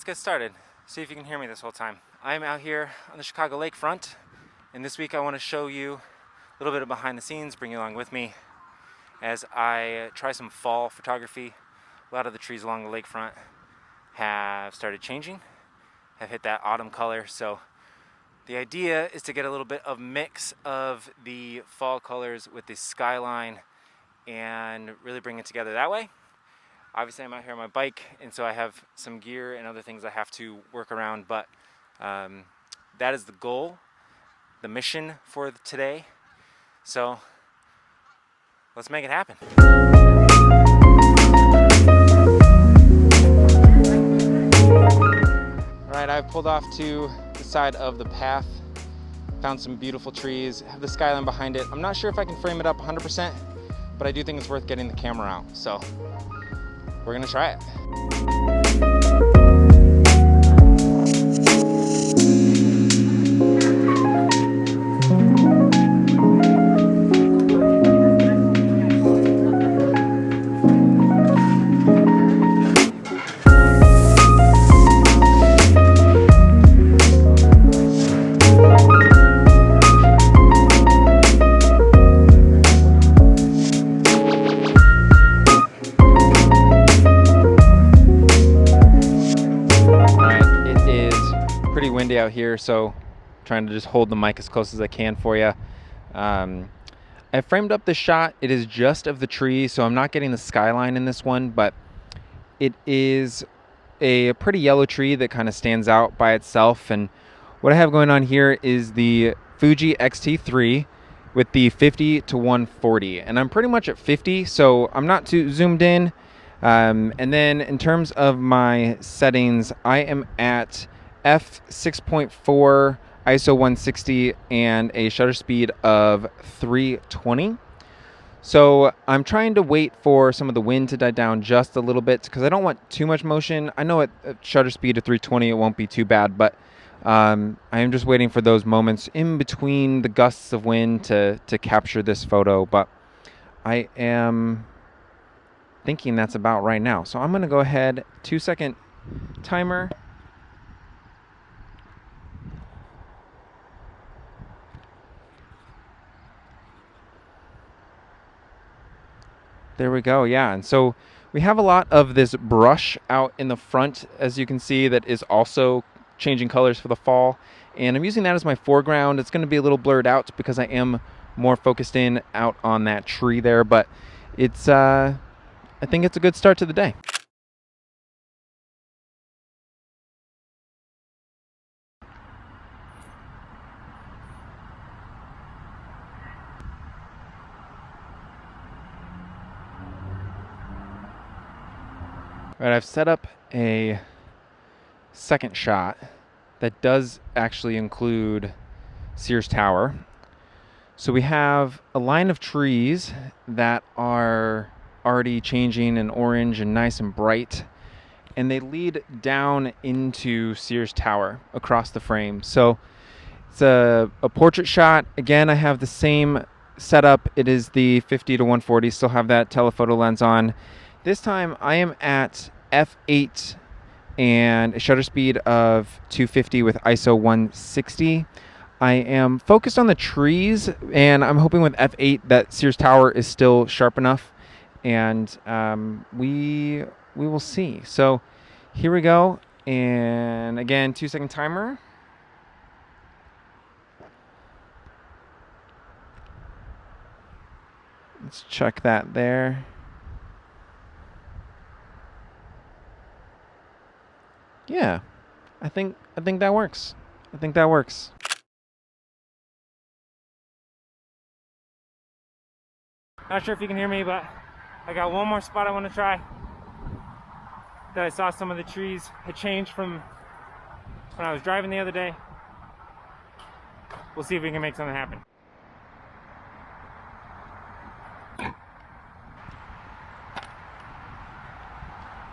let's get started. See if you can hear me this whole time. I'm out here on the Chicago lakefront, and this week I want to show you a little bit of behind the scenes, bring you along with me as I try some fall photography. A lot of the trees along the lakefront have started changing, have hit that autumn color, so the idea is to get a little bit of mix of the fall colors with the skyline and really bring it together that way. Obviously, I'm out here on my bike, and so I have some gear and other things I have to work around, but that is the goal, the mission for today. So let's make it happen. All right, I've pulled off to the side of the path, found some beautiful trees, have the skyline behind it. I'm not sure if I can frame it up 100%, but I do think it's worth getting the camera out. So we're gonna try it. Windy out here, so trying to just hold the mic as close as I can for you. I framed up this shot. It is just of the tree, so I'm not getting the skyline in this one, but it is a pretty yellow tree that kind of stands out by itself. And what I have going on here is the Fuji X-T3 with the 50 to 140, and I'm pretty much at 50, so I'm not too zoomed in. And then in terms of my settings, I am at f6.4, ISO 160, and a shutter speed of 320. So I'm trying to wait for some of the wind to die down just a little bit because I don't want too much motion. I know at shutter speed of 320 it won't be too bad, but I am just waiting for those moments in between the gusts of wind to capture this photo. But I am thinking that's about right now. So I'm going to go ahead, 2-second timer. There we go, yeah. And so we have a lot of this brush out in the front, as you can see, that is also changing colors for the fall. And I'm using that as my foreground. It's going to be a little blurred out because I am more focused in out on that tree there, but it's I think it's a good start to the day. All right, I've set up a second shot that does actually include Sears Tower. So we have a line of trees that are already changing in orange and nice and bright, and they lead down into Sears Tower across the frame. So it's a portrait shot. Again, I have the same setup. It is the 50 to 140, still have that telephoto lens on. This time I am at f8 and a shutter speed of 250 with ISO 160. I am focused on the trees, and I'm hoping with f8 that Sears Tower is still sharp enough, and we will see. So here we go, and again, 2-second timer. Let's check that there. Yeah, I think that works. I think that works. Not sure if you can hear me, but I got one more spot I want to try. That I saw some of the trees had changed from when I was driving the other day. We'll see if we can make something happen.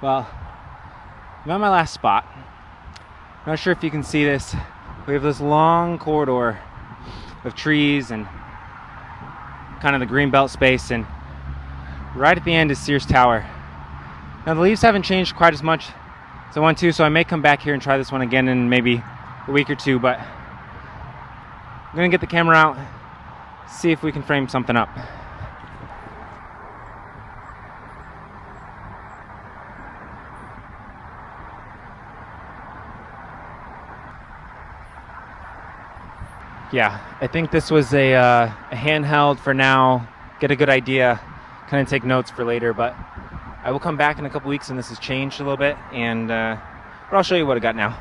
Well, I'm at my last spot. Not sure if you can see this. We have this long corridor of trees and kind of the green belt space, and right at the end is Sears Tower. Now the leaves haven't changed quite as much So I may come back here and try this one again in maybe a week or two, but I'm gonna get the camera out, see if we can frame something up. Yeah, I think this was a handheld for now, get a good idea, kind of take notes for later, but I will come back in a couple weeks and this has changed a little bit, and but I'll show you what I got now.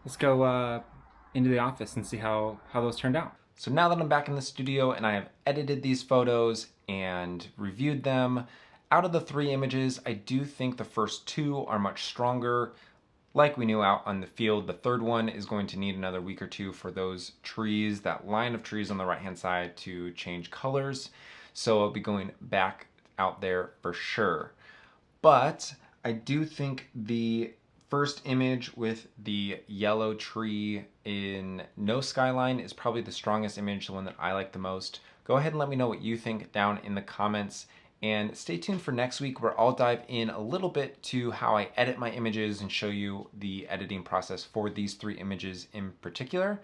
Let's go into the office and see how those turned out. So now that I'm back in the studio and I have edited these photos and reviewed them, out of the 3 images, I do think the first 2 are much stronger. Like we knew out on the field, the third one is going to need another week or 2 for those trees, that line of trees on the right-hand side, to change colors. So I'll be going back out there for sure. But I do think the first image with the yellow tree in no skyline is probably the strongest image, the one that I like the most. Go ahead and let me know what you think down in the comments, and stay tuned for next week where I'll dive in a little bit to how I edit my images and show you the editing process for these 3 images in particular.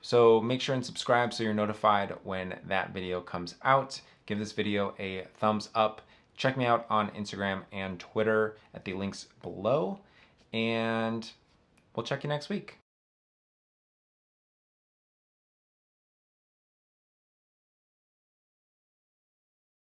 So make sure and subscribe so you're notified when that video comes out. Give this video a thumbs up. Check me out on Instagram and Twitter at the links below, and we'll check you next week.